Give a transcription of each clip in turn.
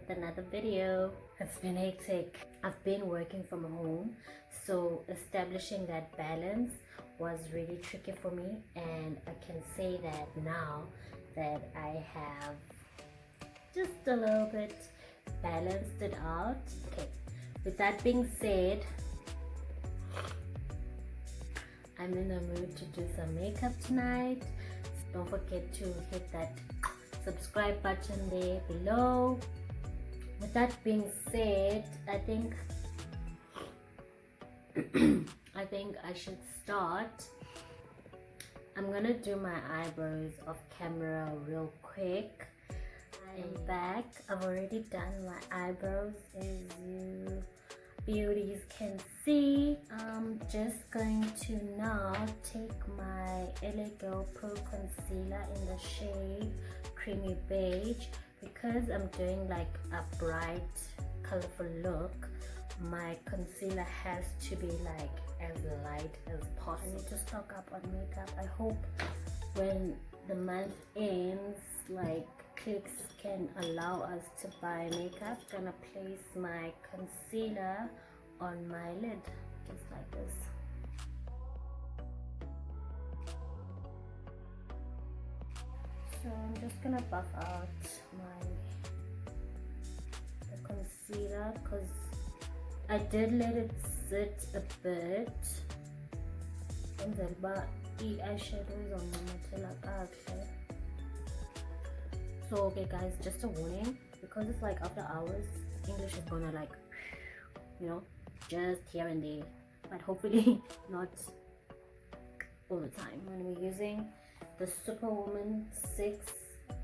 with another video. It's been hectic. I've been working from home, so establishing that balance was really tricky for me, and I can say that now that I have just a little bit balanced it out. Okay, with that being said, I'm in the mood to do some makeup tonight. Don't forget to hit that subscribe button there below. With that being said, I think I should start. I'm gonna do my eyebrows off camera real quick. I'm back. I've already done my eyebrows, as you beauties can see. I'm just going to now take my LA Girl Pro concealer in the shade creamy beige. Because I'm doing like a bright colorful look, my concealer has to be like as light as possible. I need to stock up on makeup. I hope when the month ends, like Clicks can allow us to buy makeup. I'm gonna place my concealer on my lid just like this. So I'm just gonna buff out the concealer because I did let it sit a bit. And then the eyeshadows on my. So okay guys, just a warning, because it's like after hours, English is gonna like, you know, just here and there, but hopefully not all the time. When we're using the Superwoman 6,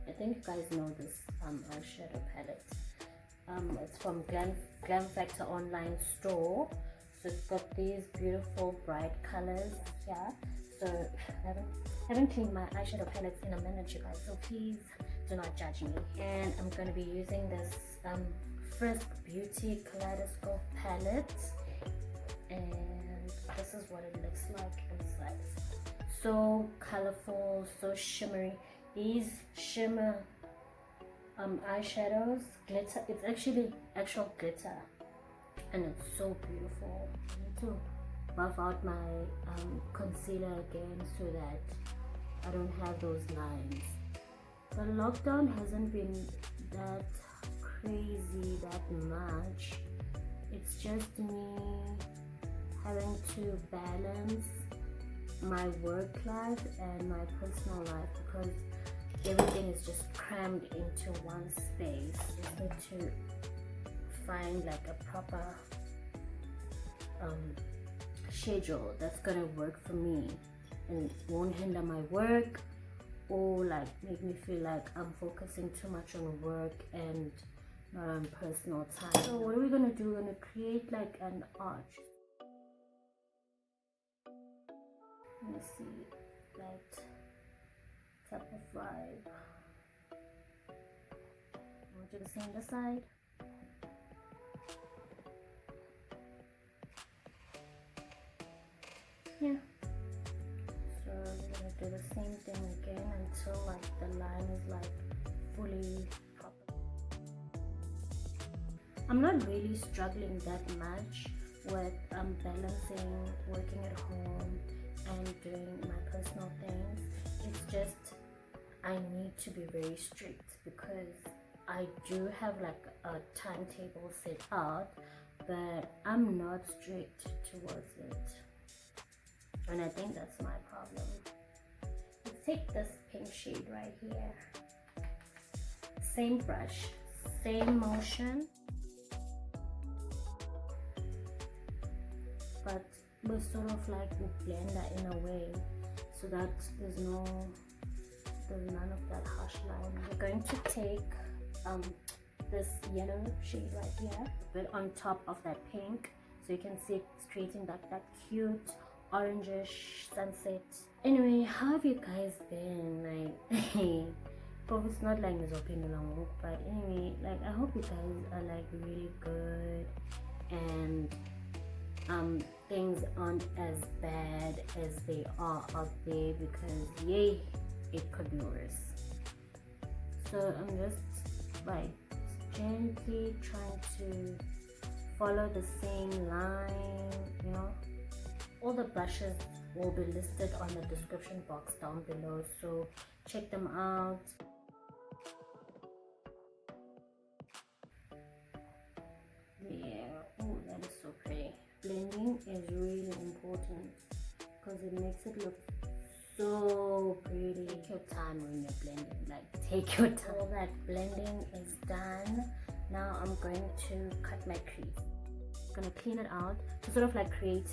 I think you guys know this eyeshadow palette. It's from Glam Factor online store. So it's got these beautiful bright colors here. So I haven't cleaned my eyeshadow palettes in a minute, you guys, so please do not judge me. And I'm going to be using this First Beauty Kaleidoscope palette, and this is what it looks like inside. So colorful, so shimmery. These shimmer eyeshadows, glitter. It's actually actual glitter, and it's so beautiful. I need to buff out my concealer again so that I don't have those lines. The lockdown hasn't been that crazy that much. It's just me having to balance my work life and my personal life because everything is just crammed into one space. Just need to find like a proper schedule that's gonna work for me and won't hinder my work or like make me feel like I'm focusing too much on work and not on personal time. So what are we gonna do? We're gonna create like an arch. Let me see, that type of vibe. I'll do the same this side. Yeah. So we're gonna do the same thing again until like the line is like fully proper. I'm not really struggling that much with balancing working at home and doing my personal things. It's just I need to be very strict because I do have like a timetable set out, but I'm not strict towards it, and I think that's my problem. Let's take this pink shade right here, same brush, same motion, but we're sort of like a blender in a way, so that there's none of that harsh line. We're going to take this yellow shade right here, but on top of that pink, so you can see it's creating that cute orangish sunset. Anyway, how have you guys been? Like hope it's not like this open long, but anyway, like I hope you guys are like really good and things aren't as bad as they are out there, because yay, it could be worse. So I'm just like gently trying to follow the same line, you know. All the brushes will be listed on the description box down below, so check them out. Yeah, oh, that is so pretty. Blending is really important because it makes it look so pretty. Take your time when you're blending, like take your time. All that blending is done. Now I'm going to cut my crease. I'm gonna clean it out to sort of like create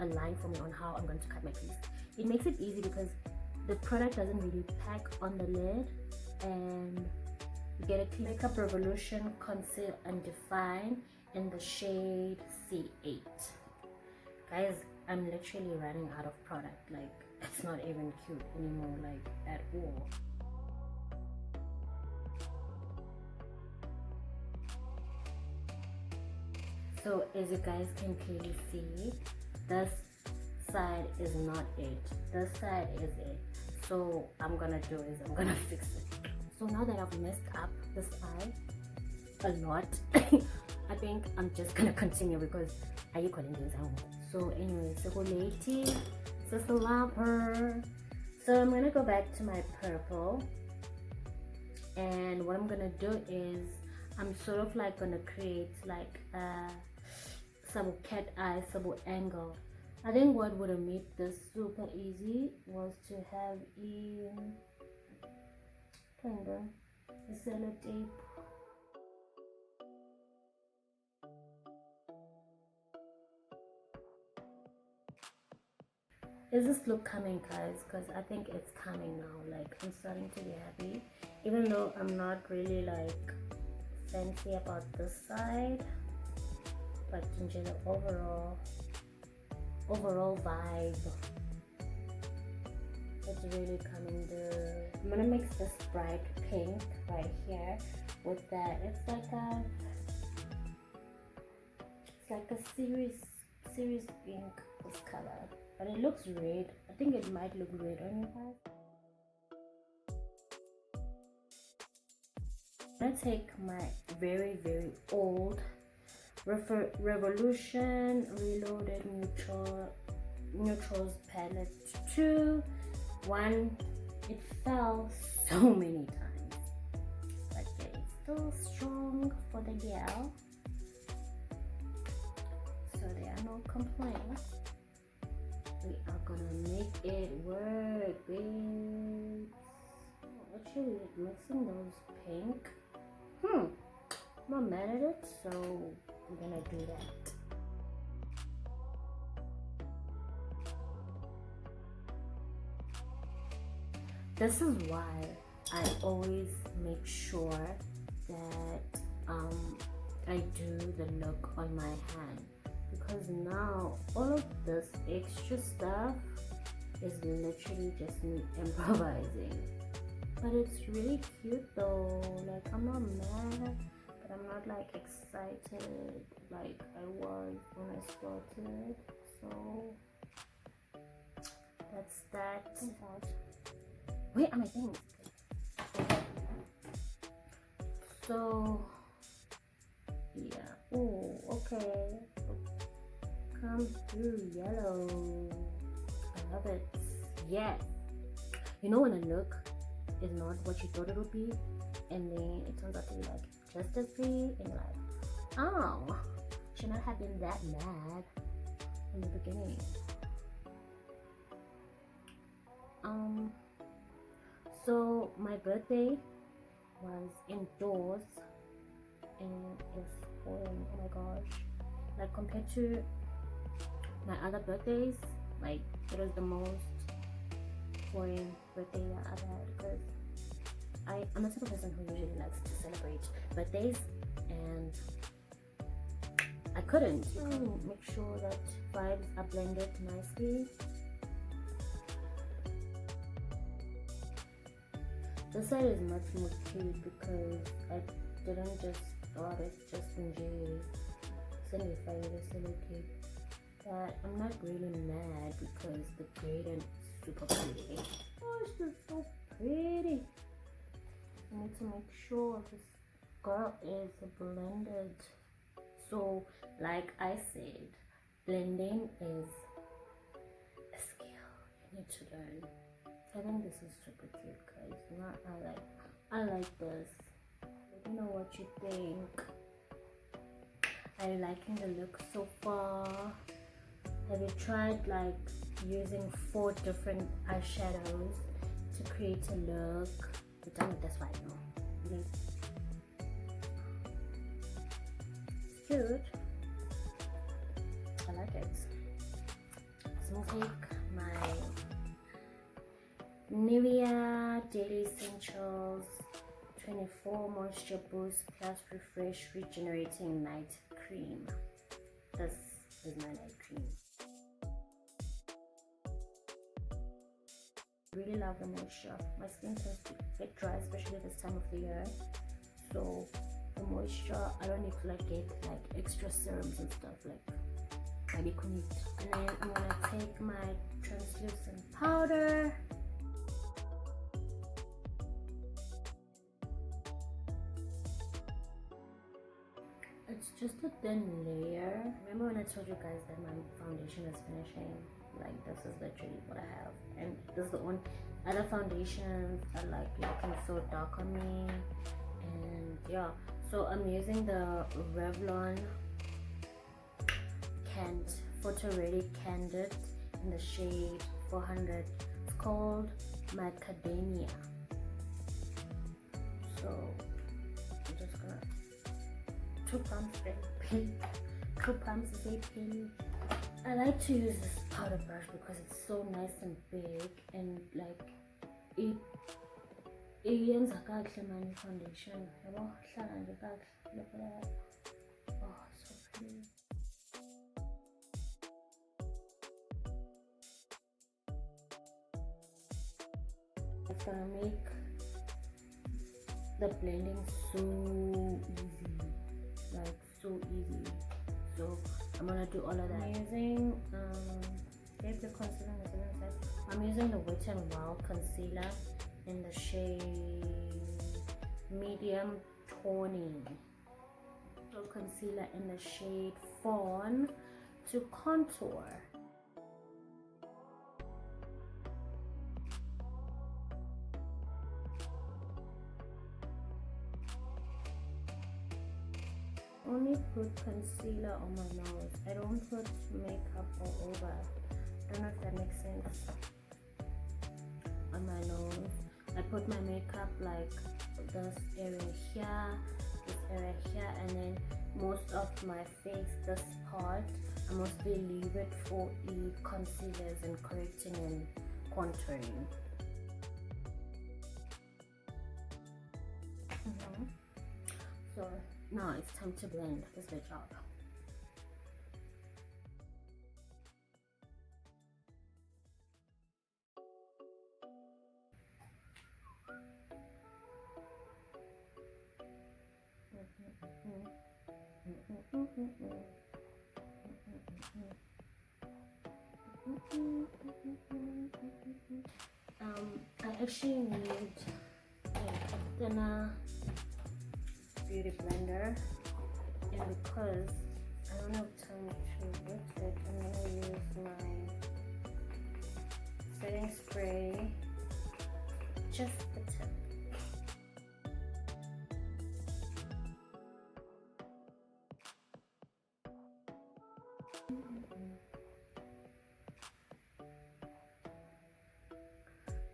a line for me on how I'm going to cut my crease. It makes it easy because the product doesn't really pack on the lid, and you get a clean Makeup Revolution Conceal and Define in the shade C8. Guys, I'm literally running out of product. Like, it's not even cute anymore, like at all. So as you guys can clearly see, this side is not it, this side is it. So I'm gonna do is I'm gonna fix it. So now that I've messed up this eye a lot, I think I'm just gonna continue because are you calling this out? So anyway, so lady, sister lover. So I'm gonna go back to my purple, and what I'm gonna do is I'm sort of like gonna create like a sub cat eye, sub angle. I think what would have made this super easy was to have in kind of a sellotape. Is this look coming, guys? Because I think it's coming now. Like, I'm starting to be happy, even though I'm not really like fancy about this side, but in general, overall vibe, it's really coming through. I'm gonna mix this bright pink right here with that. It's like a serious pink, this color, but it looks red. I think it might look red on you guys. I'm gonna take my very old Revolution Reloaded Newtrals palette 2. One, it fell so many times, but yeah, it's still strong for the gal, so there are no complaints. We are gonna make it work, babe. Oh, actually, mixing those pink, I'm not mad at it, so we're gonna do that. This is why I always make sure that I do the look on my hand, because now all of this extra stuff is literally just me improvising. But it's really cute though. Like, I'm not mad, but I'm not like excited like I was when I started. So that's that. Wait, am I saying? So yeah. Oh, okay. Come through yellow. I love it. Yes. You know when a look is not what you thought it would be, and then it turns out to be like just as pretty, and you're like, oh, should not have been that mad in the beginning. So my birthday was indoors, and it's boring. Oh my gosh, like compared to my other birthdays, like it was the most boring birthday I've had, because I'm the type of person who usually likes to celebrate birthdays, and I couldn't. You couldn't make sure that vibes are blended nicely. This side is much more cute because I didn't just start it just in January. Signify it is really cute. But I'm not really mad because the gradient is super pretty. Oh, it's just so pretty. I need to make sure this girl is blended. So like I said, blending is a skill you need to learn. I think this is super cute, guys. I like this. Let me know what you think. Are you liking the look so far? Have you tried like using 4 different eyeshadows to create a look? You've done it this way, no? It's cute. I like it. So I'll take my Nivea Daily Essentials 24 Moisture Boost Plus Refresh Regenerating Night Cream. This is my night cream. Really love the moisture. My skin tends to get dry, especially this time of the year. So the moisture, I don't need to like get like extra serums and stuff like maybe commit. And then I'm gonna take my translucent powder. It's just a thin layer. Remember when I told you guys that my foundation is finishing? Like this is literally what I have, and this is the one. Other foundations are like looking so dark on me, and yeah. So I'm using the Revlon Photo Ready Candid in the shade 400. It's called Macadamia. So I'm just gonna 2 pumps, baby. 2 pumps is 8 penny. I like to use this powder brush because it's so nice and big, and like it yenza kahle my foundation. Yabo hlala nje kahle. Look at that. Oh, so pretty. It's gonna make the blending so easy, like so easy. So I'm gonna do all of that. I'm using the concealer on the other side. I'm using the Wet n Wild concealer in the shade medium toning. So concealer in the shade Fawn to contour. Only put concealer on my nose. I don't put makeup all over. I don't know if that makes sense. On my nose, I put my makeup like this area here, this area here, and then most of my face, this part, I mostly leave it for the concealers and correcting and contouring. So now it's time to blend this bitch up. I actually need a thinner beauty blender, and because I don't have time to wet it, I'm gonna use my setting spray, just the tip.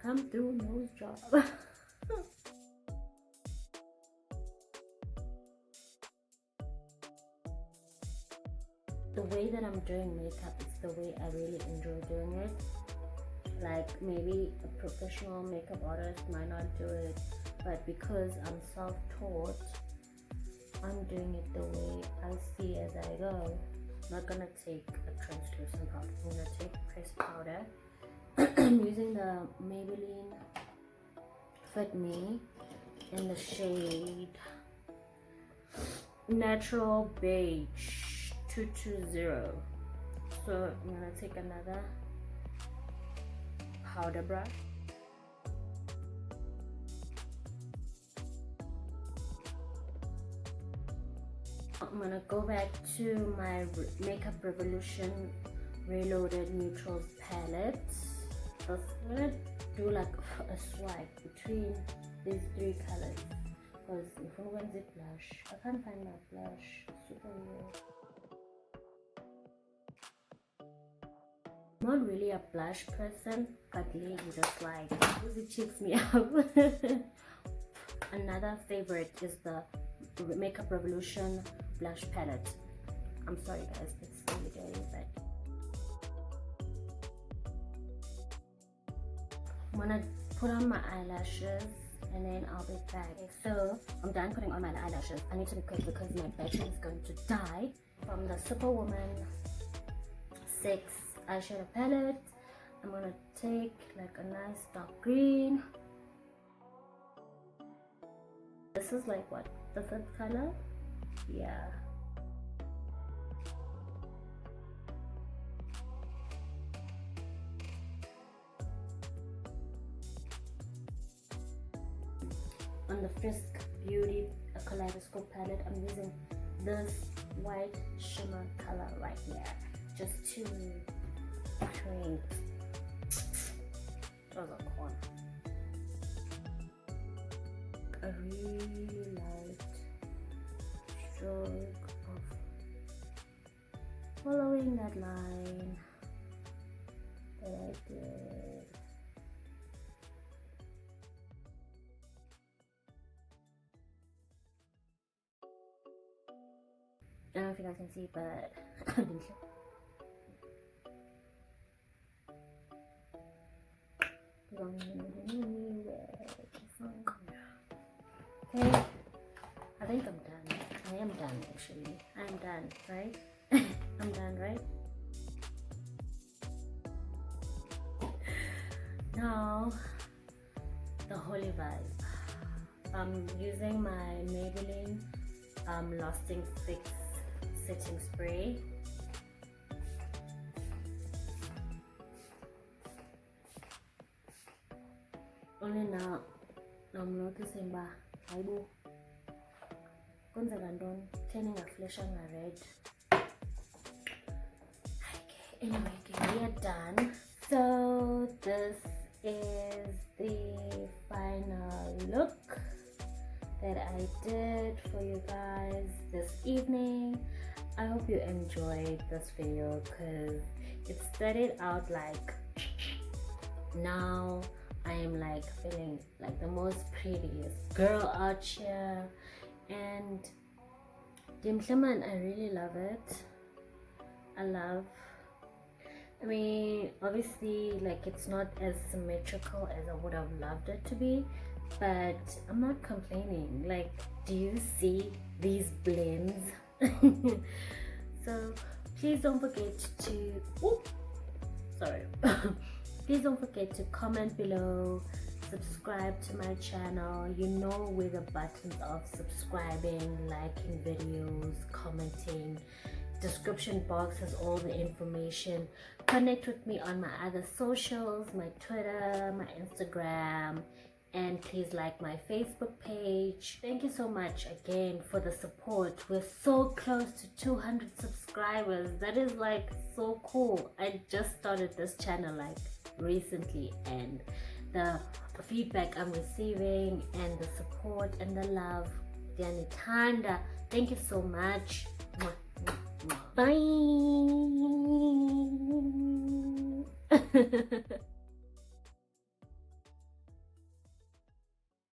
Come through, nose job. The way that I'm doing makeup is the way I really enjoy doing it. Like maybe a professional makeup artist might not do it, but because I'm self-taught, I'm doing it the way I see as I go. I'm not gonna take a translucent powder. I'm gonna take pressed powder. I'm using the Maybelline Fit Me in the shade Natural Beige 220. So I'm gonna take another powder brush. I'm gonna go back to my Makeup Revolution Reloaded Newtrals palette. I'm gonna do like a swipe between these three colors because if I'm going to blush, I can't find my blush. Super weird. I'm not really a blush person, but lately just like it cheeks me up. Another favorite is the Makeup Revolution blush palette. I'm sorry guys, it's really dirty, but I'm gonna put on my eyelashes and then I'll be back. So I'm done putting on my eyelashes. I need to be quick because my battery is going to die. From the Superwoman 6 eyeshadow palette, I'm gonna take like a nice dark green. This is like what, the 5th color? Yeah. On the Frisk Beauty Kaleidoscope palette, I'm using this white shimmer color right here, just to create a corner. A really light stroke of following that line that I did. I don't know if you guys can see, but okay, I think I'm done. I am done actually. I'm done, right? I'm done, right? Now, the holy vibe. I'm using my Maybelline Lasting Fix setting spray. Only now I'm noticing ba aibo konzeka ntoni turning a flesh and a red. Okay, anyway, we are done. So this is the final look that I did for you guys this evening. I hope you enjoyed this video because it started out like, now I am like feeling like the most prettiest girl out here, and Dimshaman, I really love it. I mean, obviously like it's not as symmetrical as I would have loved it to be, but I'm not complaining. Like, do you see these blends? So please don't forget to please don't forget to comment below, subscribe to my channel. You know where the buttons of subscribing, liking videos, commenting. Description box has all the information. Connect with me on my other socials, my Twitter, my Instagram, and please like my Facebook page. Thank you so much again for the support. We're so close to 200 subscribers. That is like so cool. I just started this channel like recently, and the feedback I'm receiving and the support and the love, Tanda, thank you so much. Bye.